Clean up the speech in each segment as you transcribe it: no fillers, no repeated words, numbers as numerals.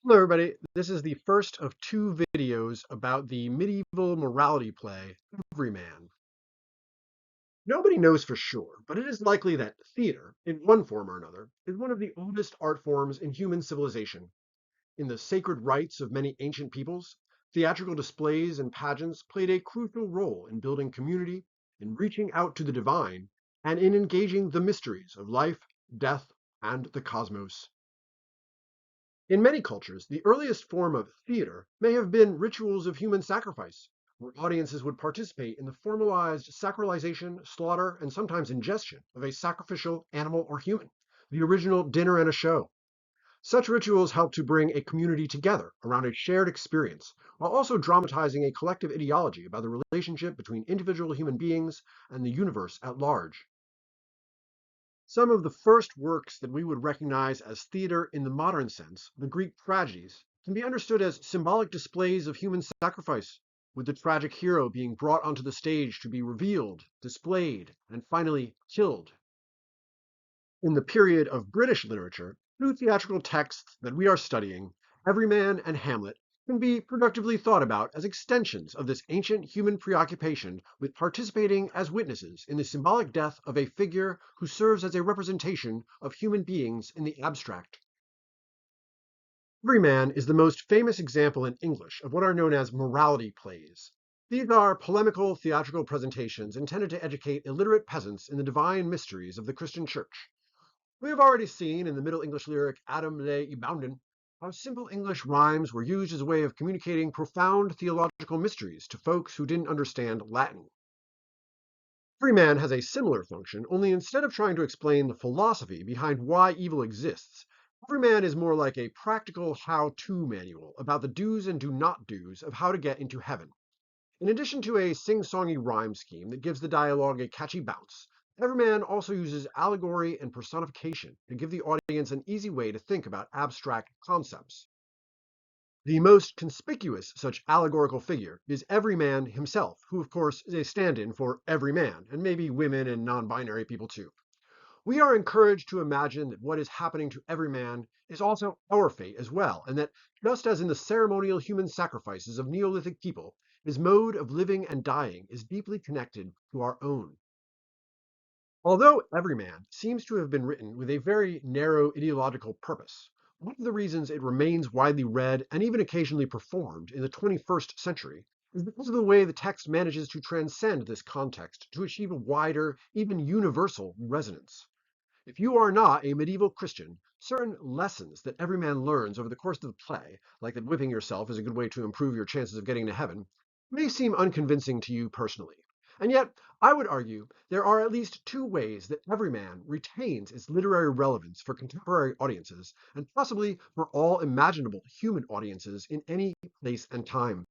Hello, everybody. This is the first of two videos about the medieval morality play, Everyman. Nobody knows for sure, but it is likely that theater, in one form or another, is one of the oldest art forms in human civilization. In the sacred rites of many ancient peoples, theatrical displays and pageants played a crucial role in building community, in reaching out to the divine, and in engaging the mysteries of life, death, and the cosmos. In many cultures, the earliest form of theater may have been rituals of human sacrifice, where audiences would participate in the formalized sacralization, slaughter, and sometimes ingestion of a sacrificial animal or human, the original dinner and a show. Such rituals help to bring a community together around a shared experience, while also dramatizing a collective ideology about the relationship between individual human beings and the universe at large. Some of the first works that we would recognize as theater in the modern sense, the Greek tragedies, can be understood as symbolic displays of human sacrifice, with the tragic hero being brought onto the stage to be revealed, displayed, and finally killed. In the period of British literature, two theatrical texts that we are studying, Everyman and Hamlet, can be productively thought about as extensions of this ancient human preoccupation with participating as witnesses in the symbolic death of a figure who serves as a representation of human beings in the abstract. Everyman is the most famous example in English of what are known as morality plays. These are polemical theatrical presentations intended to educate illiterate peasants in the divine mysteries of the Christian Church. We have already seen in the Middle English lyric Adam le Ibounden how simple English rhymes were used as a way of communicating profound theological mysteries to folks who didn't understand Latin. Everyman has a similar function, only instead of trying to explain the philosophy behind why evil exists, Everyman is more like a practical how-to manual about the do's and do not do's of how to get into heaven. In addition to a sing-songy rhyme scheme that gives the dialogue a catchy bounce, Everyman also uses allegory and personification to give the audience an easy way to think about abstract concepts. The most conspicuous such allegorical figure is Everyman himself, who of course is a stand-in for every man, and maybe women and non-binary people too. We are encouraged to imagine that what is happening to every man is also our fate as well, and that just as in the ceremonial human sacrifices of Neolithic people, his mode of living and dying is deeply connected to our own. Although Everyman seems to have been written with a very narrow ideological purpose, one of the reasons it remains widely read and even occasionally performed in the 21st century is because of the way the text manages to transcend this context to achieve a wider, even universal resonance. If you are not a medieval Christian, certain lessons that every man learns over the course of the play, like that whipping yourself is a good way to improve your chances of getting to heaven, may seem unconvincing to you personally. And yet, I would argue there are at least two ways that every man retains its literary relevance for contemporary audiences, and possibly for all imaginable human audiences in any place and time.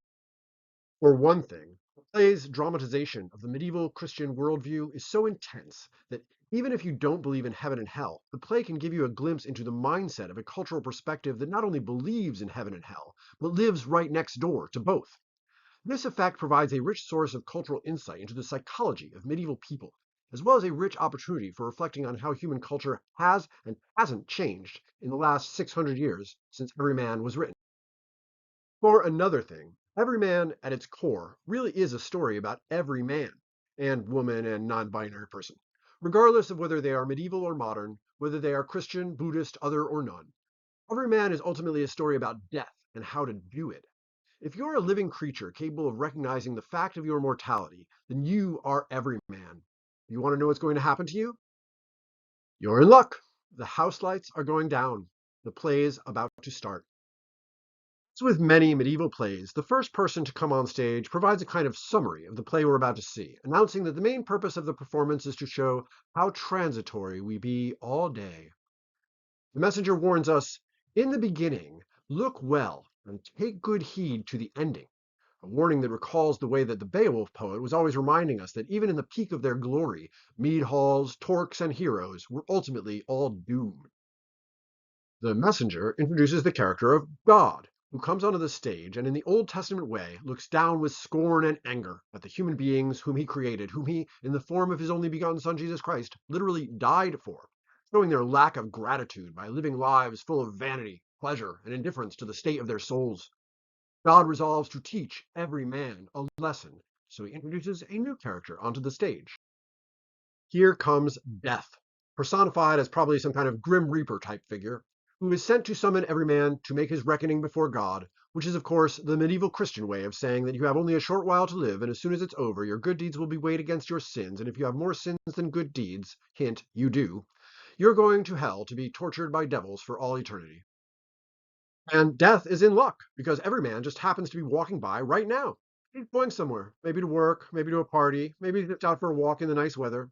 For one thing, the play's dramatization of the medieval Christian worldview is so intense that even if you don't believe in heaven and hell, the play can give you a glimpse into the mindset of a cultural perspective that not only believes in heaven and hell, but lives right next door to both. This effect provides a rich source of cultural insight into the psychology of medieval people, as well as a rich opportunity for reflecting on how human culture has and hasn't changed in the last 600 years since Every Man was written. For another thing, Every Man at its core really is a story about every man and woman and non-binary person, regardless of whether they are medieval or modern, whether they are Christian, Buddhist, other, or none. Every man is ultimately a story about death and how to do it. If you're a living creature capable of recognizing the fact of your mortality, then you are every man. You want to know what's going to happen to you? You're in luck. The house lights are going down. The play is about to start. As with many medieval plays, the first person to come on stage provides a kind of summary of the play we're about to see, announcing that the main purpose of the performance is to show how transitory we be all day. The messenger warns us, in the beginning, look well and take good heed to the ending. A warning that recalls the way that the Beowulf poet was always reminding us that even in the peak of their glory, mead halls, torques, and heroes were ultimately all doomed. The messenger introduces the character of God, who comes onto the stage and in the Old Testament way looks down with scorn and anger at the human beings whom he created, whom he, in the form of his only begotten Son Jesus Christ, literally died for, showing their lack of gratitude by living lives full of vanity, pleasure, and indifference to the state of their souls. God resolves to teach every man a lesson, so he introduces a new character onto the stage. Here comes Death, personified as probably some kind of Grim Reaper type figure, who is sent to summon every man to make his reckoning before God, which is, of course, the medieval Christian way of saying that you have only a short while to live, and as soon as it's over, your good deeds will be weighed against your sins, and if you have more sins than good deeds, hint, you do, you're going to hell to be tortured by devils for all eternity. And Death is in luck, because every man just happens to be walking by right now. He's going somewhere, maybe to work, maybe to a party, maybe just out for a walk in the nice weather.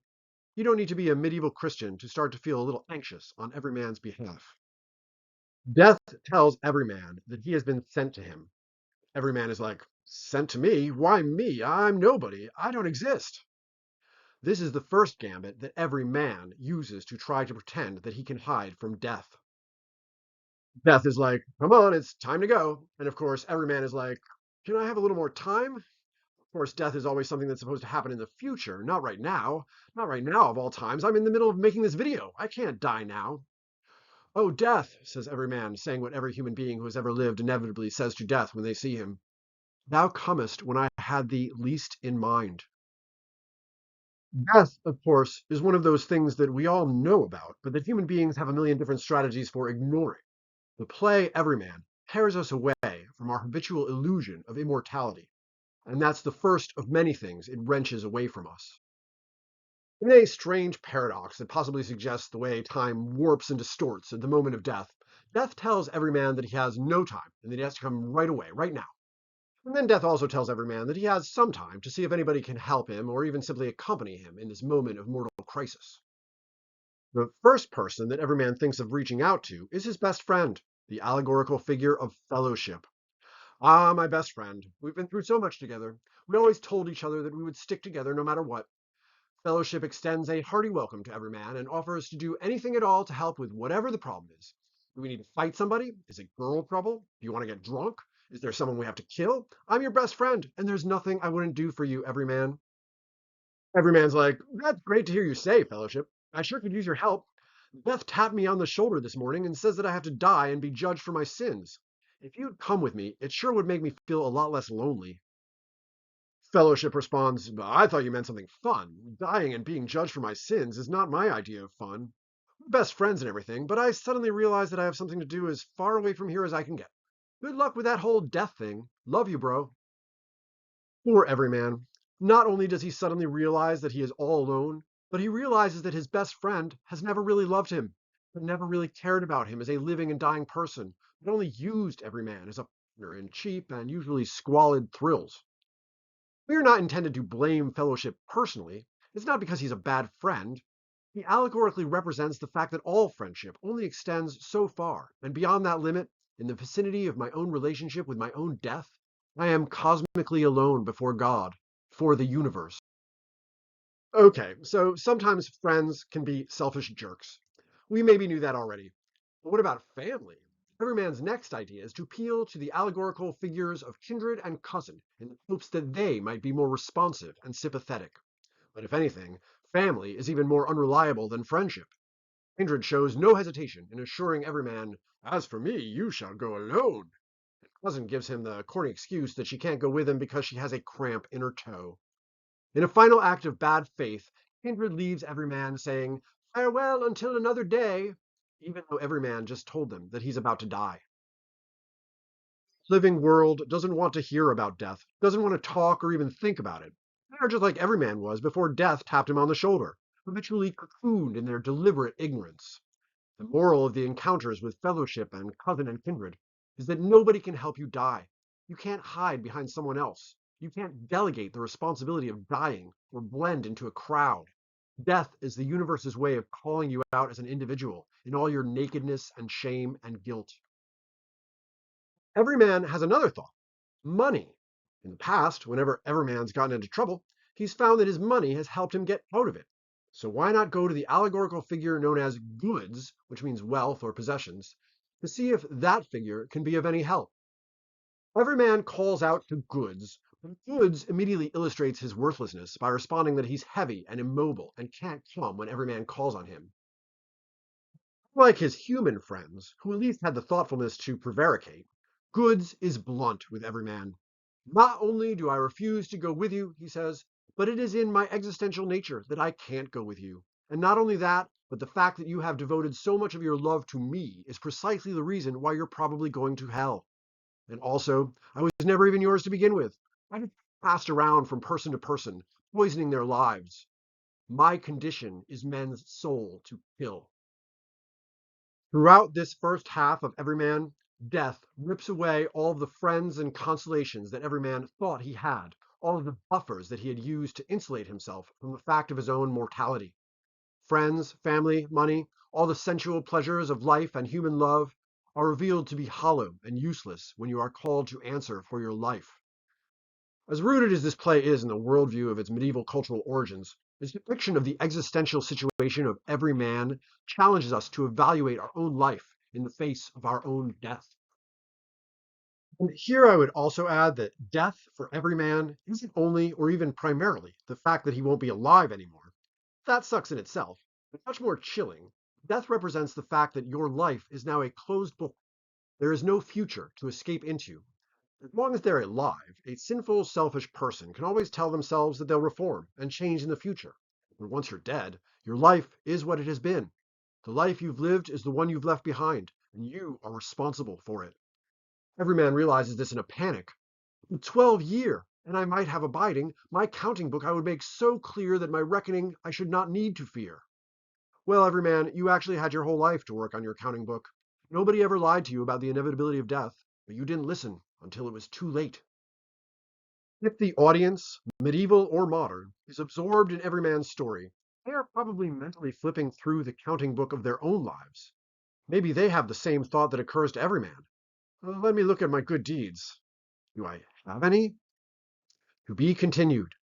You don't need to be a medieval Christian to start to feel a little anxious on every man's behalf. Death tells every man that he has been sent to him. Every man is like, sent to me? Why me? I'm nobody. I don't exist. This is the first gambit that every man uses to try to pretend that he can hide from death. Death is like, come on, it's time to go. And of course, every man is like, can I have a little more time? Of course, death is always something that's supposed to happen in the future, not right now. Not right now, of all times. I'm in the middle of making this video. I can't die now. Oh, death, says every man, saying what every human being who has ever lived inevitably says to death when they see him. Thou comest when I had thee least in mind. Death, of course, is one of those things that we all know about, but that human beings have a million different strategies for ignoring. The play Everyman tears us away from our habitual illusion of immortality, and that's the first of many things it wrenches away from us. In a strange paradox that possibly suggests the way time warps and distorts at the moment of death, Death tells every man that he has no time and that he has to come right away, right now. And then Death also tells every man that he has some time to see if anybody can help him or even simply accompany him in this moment of mortal crisis. The first person that every man thinks of reaching out to is his best friend, the allegorical figure of fellowship. Ah, my best friend, we've been through so much together. We always told each other that we would stick together no matter what. Fellowship extends a hearty welcome to every man and offers to do anything at all to help with whatever the problem is. Do we need to fight somebody? Is it girl trouble? Do you want to get drunk? Is there someone we have to kill? I'm your best friend, and there's nothing I wouldn't do for you, every man. Every man's like, that's great to hear you say, Fellowship. I sure could use your help. Beth tapped me on the shoulder this morning and says that I have to die and be judged for my sins. If you'd come with me, it sure would make me feel a lot less lonely. Fellowship responds, I thought you meant something fun. Dying and being judged for my sins is not my idea of fun. We're best friends and everything, but I suddenly realize that I have something to do as far away from here as I can get. Good luck with that whole death thing. Love you, bro. Poor Everyman. Not only does he suddenly realize that he is all alone, but he realizes that his best friend has never really loved him, but never really cared about him as a living and dying person, but only used Everyman as a partner in cheap and usually squalid thrills. We are not intended to blame Fellowship personally. It's not because he's a bad friend. He allegorically represents the fact that all friendship only extends so far, and beyond that limit, in the vicinity of my own relationship with my own death, I am cosmically alone before God, for the universe. Okay, so sometimes friends can be selfish jerks. We maybe knew that already. But what about family? Everyman's next idea is to appeal to the allegorical figures of kindred and cousin in hopes that they might be more responsive and sympathetic. But if anything, family is even more unreliable than friendship. Kindred shows no hesitation in assuring every man, as for me, you shall go alone. And cousin gives him the corny excuse that she can't go with him because she has a cramp in her toe. In a final act of bad faith, Kindred leaves every man saying, farewell until another day, even though every man just told them that he's about to die. Living world doesn't want to hear about death, doesn't want to talk or even think about it. They're just like every man was before death tapped him on the shoulder, habitually cocooned in their deliberate ignorance. The moral of the encounters with fellowship and cousin and kindred is that nobody can help you die. You can't hide behind someone else. You can't delegate the responsibility of dying or blend into a crowd. Death is the universe's way of calling you out as an individual in all your nakedness and shame and guilt. Every man has another thought: money. In the past, whenever Everman's gotten into trouble, he's found that his money has helped him get out of it. So why not go to the allegorical figure known as goods, which means wealth or possessions, to see if that figure can be of any help? Every man calls out to goods, but goods immediately illustrates his worthlessness by responding that he's heavy and immobile and can't come when every man calls on him. Like his human friends, who at least had the thoughtfulness to prevaricate, Goods is blunt with Everyman. Not only do I refuse to go with you, he says, but it is in my existential nature that I can't go with you. And not only that, but the fact that you have devoted so much of your love to me is precisely the reason why you're probably going to hell. And also, I was never even yours to begin with. I just passed around from person to person, poisoning their lives. My condition is men's soul to kill. Throughout this first half of Everyman, death rips away all of the friends and consolations that Everyman thought he had, all of the buffers that he had used to insulate himself from the fact of his own mortality. Friends, family, money, all the sensual pleasures of life and human love are revealed to be hollow and useless when you are called to answer for your life. As rooted as this play is in the worldview of its medieval cultural origins, its depiction of the existential situation of every man challenges us to evaluate our own life in the face of our own death. And here I would also add that death for every man isn't only or even primarily the fact that he won't be alive anymore. That sucks in itself. But much more chilling, death represents the fact that your life is now a closed book. There is no future to escape into. As long as they're alive, a sinful, selfish person can always tell themselves that they'll reform and change in the future. But once you're dead, your life is what it has been. The life you've lived is the one you've left behind, and you are responsible for it. Every man realizes this in a panic. 12 year, and I might have abiding, my counting book I would make so clear that my reckoning I should not need to fear. Well, every man, you actually had your whole life to work on your counting book. Nobody ever lied to you about the inevitability of death, but you didn't listen until it was too late. If the audience, medieval or modern, is absorbed in every man's story, they are probably mentally flipping through the counting book of their own lives. Maybe they have the same thought that occurs to every man. Let me look at my good deeds. Do I have any? To be continued.